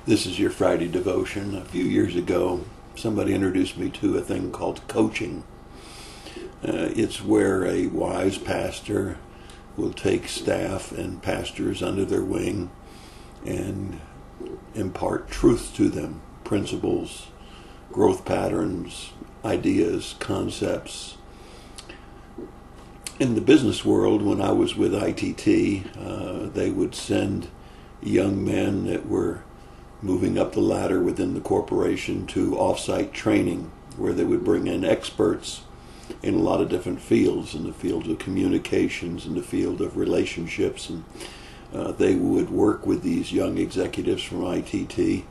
This is your Friday devotion. A few years ago, somebody introduced me to a thing called coaching. It's where a wise pastor will take staff and pastors under their wing and impart truth to them, principles, growth patterns, ideas, concepts. In the business world, when I was with ITT, they would send young men that were moving up the ladder within the corporation to off-site training, where they would bring in experts in a lot of different fields, in the field of communications, in the field of relationships, and they would work with these young executives from ITT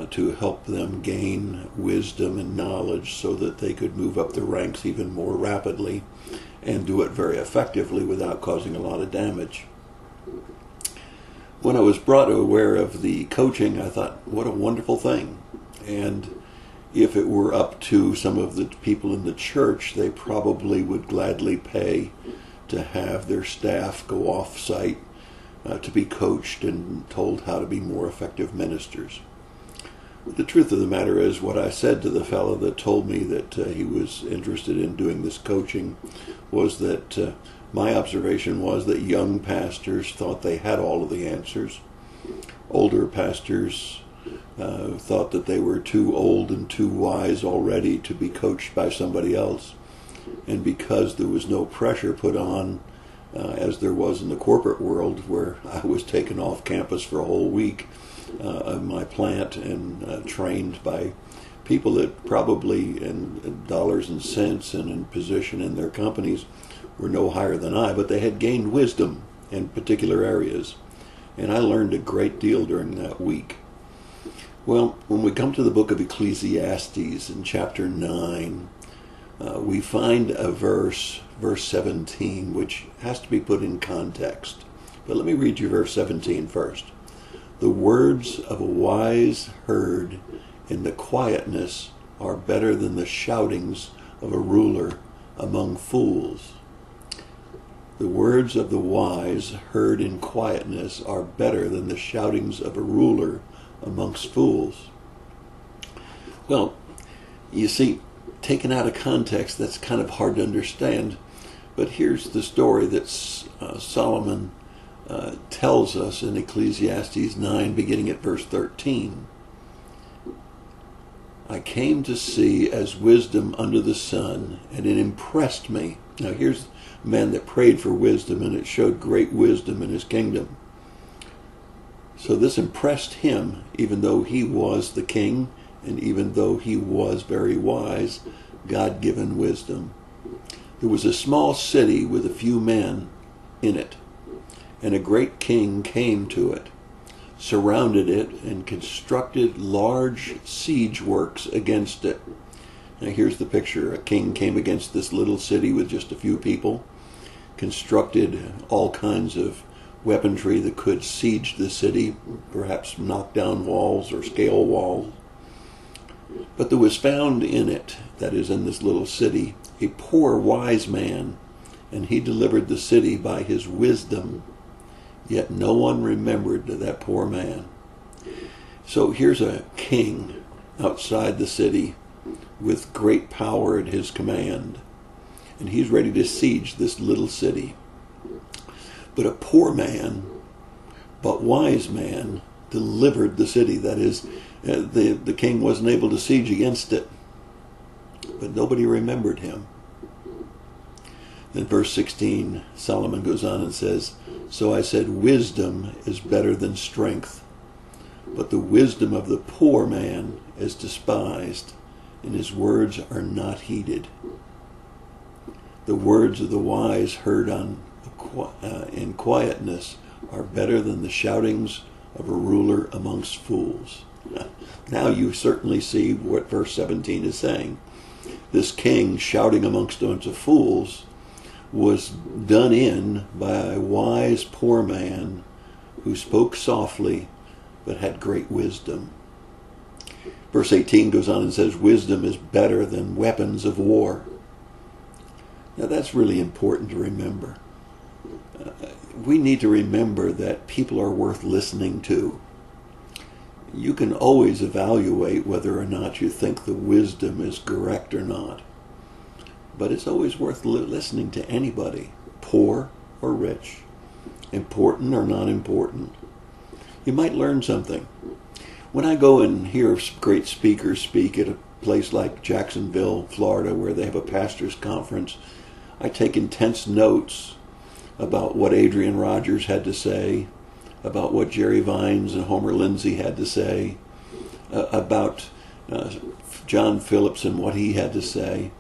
to help them gain wisdom and knowledge so that they could move up the ranks even more rapidly and do it very effectively without causing a lot of damage. When I was brought aware of the coaching, I thought, what a wonderful thing. And if it were up to some of the people in the church, they probably would gladly pay to have their staff go off-site to be coached and told how to be more effective ministers. But the truth of the matter is, what I said to the fellow that told me that he was interested in doing this coaching was that my observation was that young pastors thought they had all of the answers. Older pastors thought that they were too old and too wise already to be coached by somebody else. And because there was no pressure put on, as there was in the corporate world, where I was taken off campus for a whole week of my plant and trained by people that probably in dollars and cents and in position in their companies were no higher than I, but they had gained wisdom in particular areas. And I learned a great deal during that week. Well, when we come to the book of Ecclesiastes in chapter 9, we find a verse 17, which has to be put in context. But let me read you verse 17 first. The words of a wise heard in the quietness are better than the shoutings of a ruler among fools. The words of the wise heard in quietness are better than the shoutings of a ruler amongst fools. Well, you see, taken out of context, that's kind of hard to understand. But here's the story that Solomon tells us in Ecclesiastes 9, beginning at verse 13. I came to see as wisdom under the sun, and it impressed me. Now here's a man that prayed for wisdom, and it showed great wisdom in his kingdom. So this impressed him, even though he was the king, and even though he was very wise, God-given wisdom. There was a small city with a few men in it, and a great king came to it, surrounded it, and constructed large siege works against it. Now here's the picture. A king came against this little city with just a few people, constructed all kinds of weaponry that could siege the city, perhaps knock down walls or scale walls. But there was found in it, that is in this little city, a poor wise man, and he delivered the city by his wisdom. Yet no one remembered that poor man. So here's a king outside the city with great power at his command, and he's ready to siege this little city. But a poor man, but wise man, delivered the city. That is, the king wasn't able to siege against it, but nobody remembered him. Then verse 16, Solomon goes on and says, So I said, wisdom is better than strength, but the wisdom of the poor man is despised, and his words are not heeded. The words of the wise heard in quietness are better than the shoutings of a ruler amongst fools. Now you certainly see what verse 17 is saying. This king shouting amongst a bunch of fools was done in by a wise poor man who spoke softly but had great wisdom. Verse 18 goes on and says, wisdom is better than weapons of war. Now that's really important to remember. We need to remember that people are worth listening to. You can always evaluate whether or not you think the wisdom is correct or not. But it's always worth listening to anybody, poor or rich, important or not important. You might learn something. When I go and hear great speakers speak at a place like Jacksonville, Florida, where they have a pastor's conference, I take intense notes about what Adrian Rogers had to say, about what Jerry Vines and Homer Lindsay had to say, about John Phillips and what he had to say.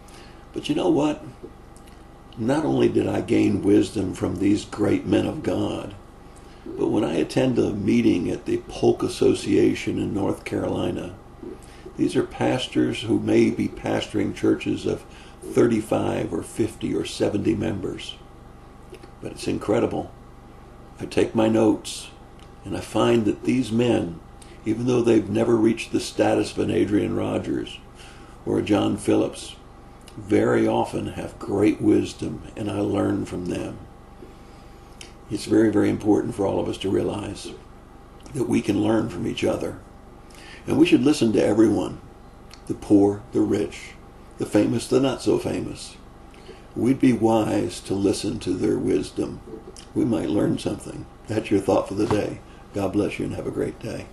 But you know what? Not only did I gain wisdom from these great men of God, but when I attend a meeting at the Polk Association in North Carolina, these are pastors who may be pastoring churches of 35 or 50 or 70 members. But it's incredible. I take my notes, and I find that these men, even though they've never reached the status of an Adrian Rogers or a John Phillips, very often have great wisdom, and I learn from them. It's very, very important for all of us to realize that we can learn from each other. And we should listen to everyone, the poor, the rich, the famous, the not so famous. We'd be wise to listen to their wisdom. We might learn something. That's your thought for the day. God bless you and have a great day.